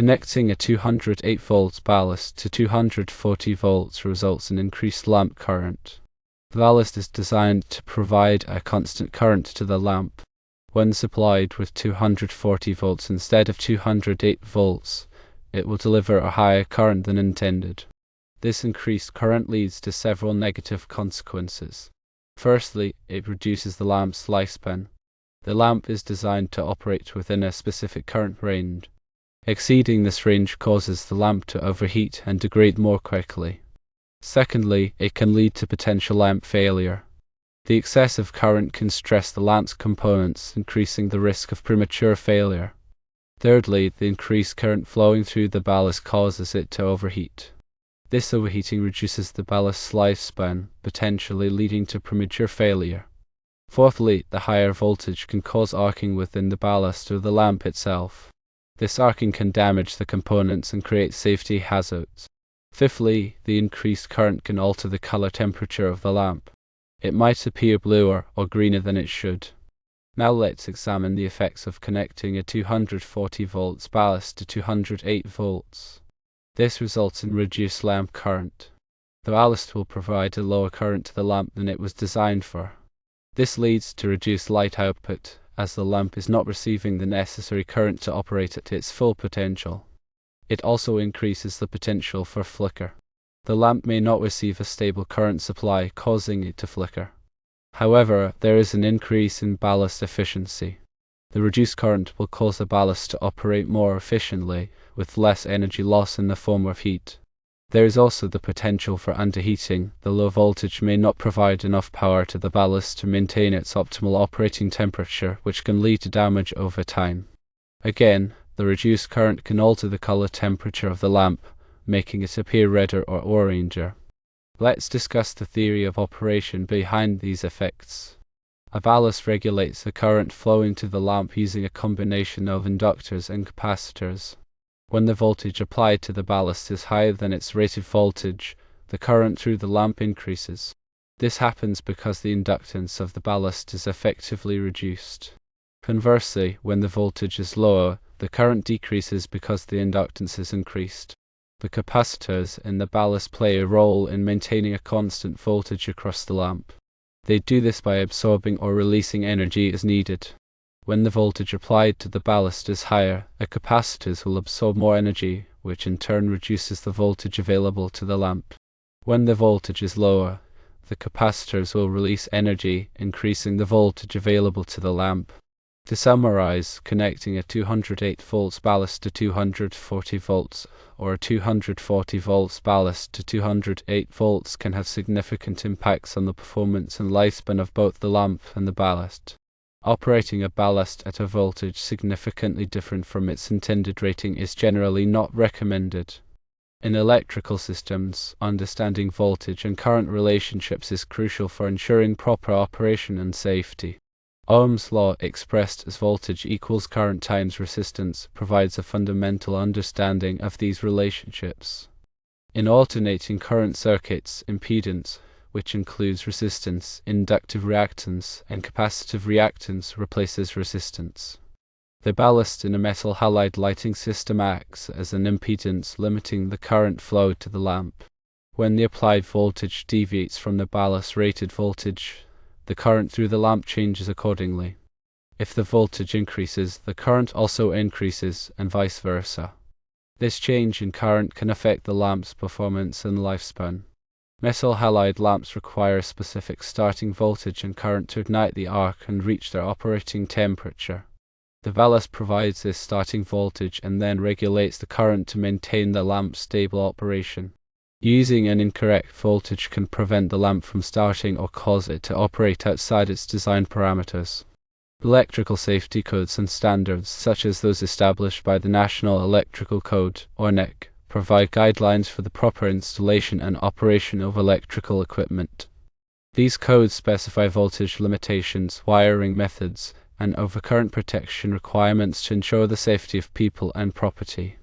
Connecting a 208 volts ballast to 240 volts results in increased lamp current. The ballast is designed to provide a constant current to the lamp. When supplied with 240 volts instead of 208 volts, it will deliver a higher current than intended. This increased current leads to several negative consequences. Firstly, it reduces the lamp's lifespan. The lamp is designed to operate within a specific current range. Exceeding this range causes the lamp to overheat and degrade more quickly. Secondly, it can lead to potential lamp failure. The excessive current can stress the lamp's components, increasing the risk of premature failure. Thirdly, the increased current flowing through the ballast causes it to overheat. This overheating reduces the ballast's lifespan, potentially leading to premature failure. Fourthly, the higher voltage can cause arcing within the ballast or the lamp itself. This arcing can damage the components and create safety hazards. Fifthly, the increased current can alter the color temperature of the lamp. It might appear bluer or greener than it should. Now let's examine the effects of connecting a 240 volts ballast to 208 volts. This results in reduced lamp current. The ballast will provide a lower current to the lamp than it was designed for. This leads to reduced light output, as the lamp is not receiving the necessary current to operate at its full potential. It also increases the potential for flicker. The lamp may not receive a stable current supply, causing it to flicker. However, there is an increase in ballast efficiency. The reduced current will cause the ballast to operate more efficiently, with less energy loss in the form of heat. There is also the potential for underheating. The low voltage may not provide enough power to the ballast to maintain its optimal operating temperature, which can lead to damage over time. Again, the reduced current can alter the color temperature of the lamp, making it appear redder or oranger. Let's discuss the theory of operation behind these effects. A ballast regulates the current flowing to the lamp using a combination of inductors and capacitors. When the voltage applied to the ballast is higher than its rated voltage, the current through the lamp increases. This happens because the inductance of the ballast is effectively reduced. Conversely, when the voltage is lower, the current decreases because the inductance is increased. The capacitors in the ballast play a role in maintaining a constant voltage across the lamp. They do this by absorbing or releasing energy as needed. When the voltage applied to the ballast is higher, the capacitors will absorb more energy, which in turn reduces the voltage available to the lamp. When the voltage is lower, the capacitors will release energy, increasing the voltage available to the lamp. To summarize, connecting a 208 volts ballast to 240 volts or a 240 volts ballast to 208 volts can have significant impacts on the performance and lifespan of both the lamp and the ballast. Operating a ballast at a voltage significantly different from its intended rating is generally not recommended. In electrical systems, understanding voltage and current relationships is crucial for ensuring proper operation and safety. Ohm's law, expressed as voltage equals current times resistance, provides a fundamental understanding of these relationships. In alternating current circuits, impedance, which includes resistance, inductive reactance, and capacitive reactance, replaces resistance. The ballast in a metal halide lighting system acts as an impedance, limiting the current flow to the lamp. When the applied voltage deviates from the ballast rated voltage, the current through the lamp changes accordingly. If the voltage increases, the current also increases, and vice versa. This change in current can affect the lamp's performance and lifespan. Metal halide lamps require a specific starting voltage and current to ignite the arc and reach their operating temperature. The ballast provides this starting voltage and then regulates the current to maintain the lamp's stable operation. Using an incorrect voltage can prevent the lamp from starting or cause it to operate outside its design parameters. Electrical safety codes and standards, such as those established by the National Electrical Code, or NEC, provide guidelines for the proper installation and operation of electrical equipment. These codes specify voltage limitations, wiring methods, and overcurrent protection requirements to ensure the safety of people and property.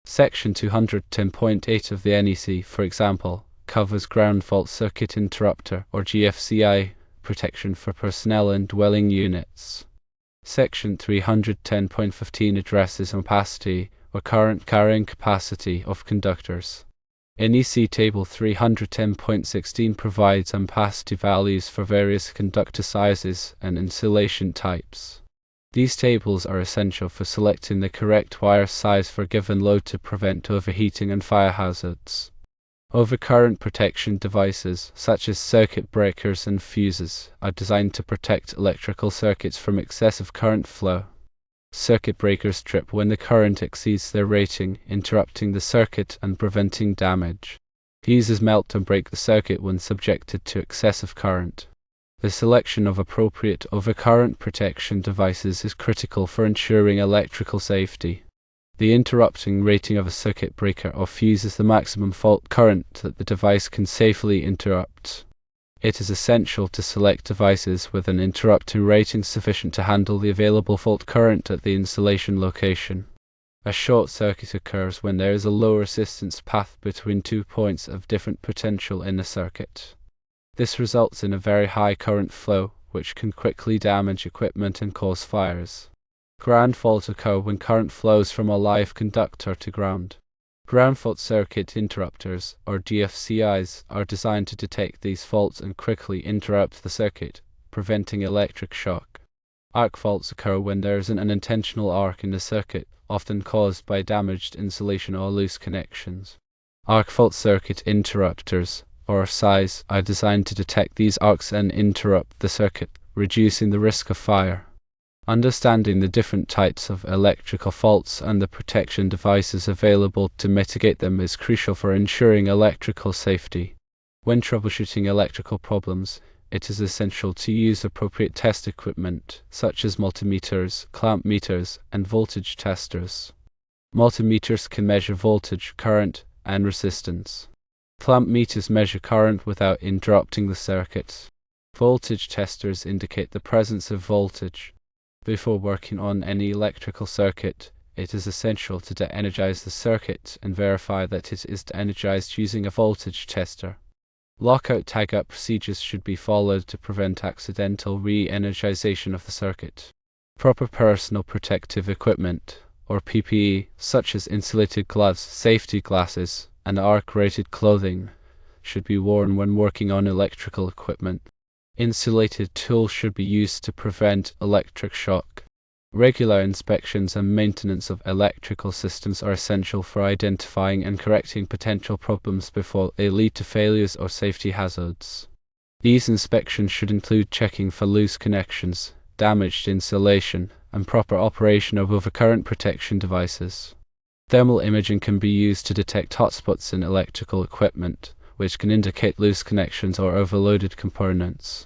Section 210.8 of the NEC, for example, covers ground fault circuit interrupter, or GFCI, protection for personnel and dwelling units. Section 310.15 addresses opacity, or current carrying capacity of conductors. NEC Table 310.16 provides ampacity values for various conductor sizes and insulation types. These tables are essential for selecting the correct wire size for a given load to prevent overheating and fire hazards. Overcurrent protection devices, such as circuit breakers and fuses, are designed to protect electrical circuits from excessive current flow. Circuit breakers trip when the current exceeds their rating, interrupting the circuit and preventing damage. Fuses melt and break the circuit when subjected to excessive current. The selection of appropriate overcurrent protection devices is critical for ensuring electrical safety. The interrupting rating of a circuit breaker or fuse is the maximum fault current that the device can safely interrupt. It is essential to select devices with an interrupting rating sufficient to handle the available fault current at the installation location. A short circuit occurs when there is a low resistance path between 2 points of different potential in a circuit. This results in a very high current flow, which can quickly damage equipment and cause fires. Ground faults occur when current flows from a live conductor to ground. Ground fault circuit interrupters, or GFCIs, are designed to detect these faults and quickly interrupt the circuit, preventing electric shock. Arc faults occur when there is an unintentional arc in the circuit, often caused by damaged insulation or loose connections. Arc fault circuit interrupters, or SIs, are designed to detect these arcs and interrupt the circuit, reducing the risk of fire. Understanding the different types of electrical faults and the protection devices available to mitigate them is crucial for ensuring electrical safety. When troubleshooting electrical problems, it is essential to use appropriate test equipment, such as multimeters, clamp meters, and voltage testers. Multimeters can measure voltage, current, and resistance. Clamp meters measure current without interrupting the circuit. Voltage testers indicate the presence of voltage. Before working on any electrical circuit, it is essential to de-energize the circuit and verify that it is de-energized using a voltage tester. Lockout-tagout procedures should be followed to prevent accidental re-energization of the circuit. Proper personal protective equipment, or PPE, such as insulated gloves, safety glasses, and arc-rated clothing, should be worn when working on electrical equipment. Insulated tools should be used to prevent electric shock. Regular inspections and maintenance of electrical systems are essential for identifying and correcting potential problems before they lead to failures or safety hazards. These inspections should include checking for loose connections, damaged insulation, and proper operation of overcurrent protection devices. Thermal imaging can be used to detect hotspots in electrical equipment, which can indicate loose connections or overloaded components.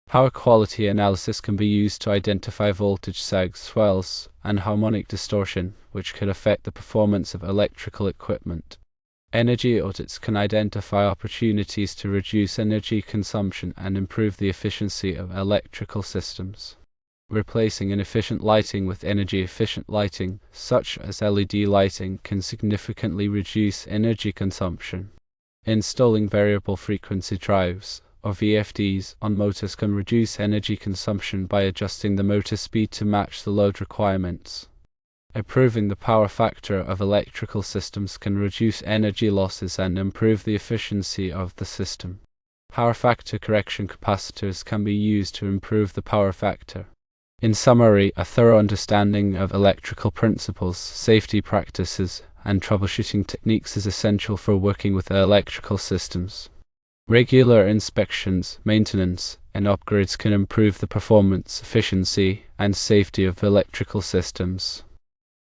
Power quality analysis can be used to identify voltage sags, swells, and harmonic distortion, which could affect the performance of electrical equipment. Energy audits can identify opportunities to reduce energy consumption and improve the efficiency of electrical systems. Replacing inefficient lighting with energy-efficient lighting, such as LED lighting, can significantly reduce energy consumption. Installing variable frequency drives, or VFDs, on motors can reduce energy consumption by adjusting the motor speed to match the load requirements. Improving the power factor of electrical systems can reduce energy losses and improve the efficiency of the system. Power factor correction capacitors can be used to improve the power factor. In summary, a thorough understanding of electrical principles, safety practices, and troubleshooting techniques is essential for working with electrical systems. Regular inspections, maintenance, and upgrades can improve the performance, efficiency, and safety of electrical systems.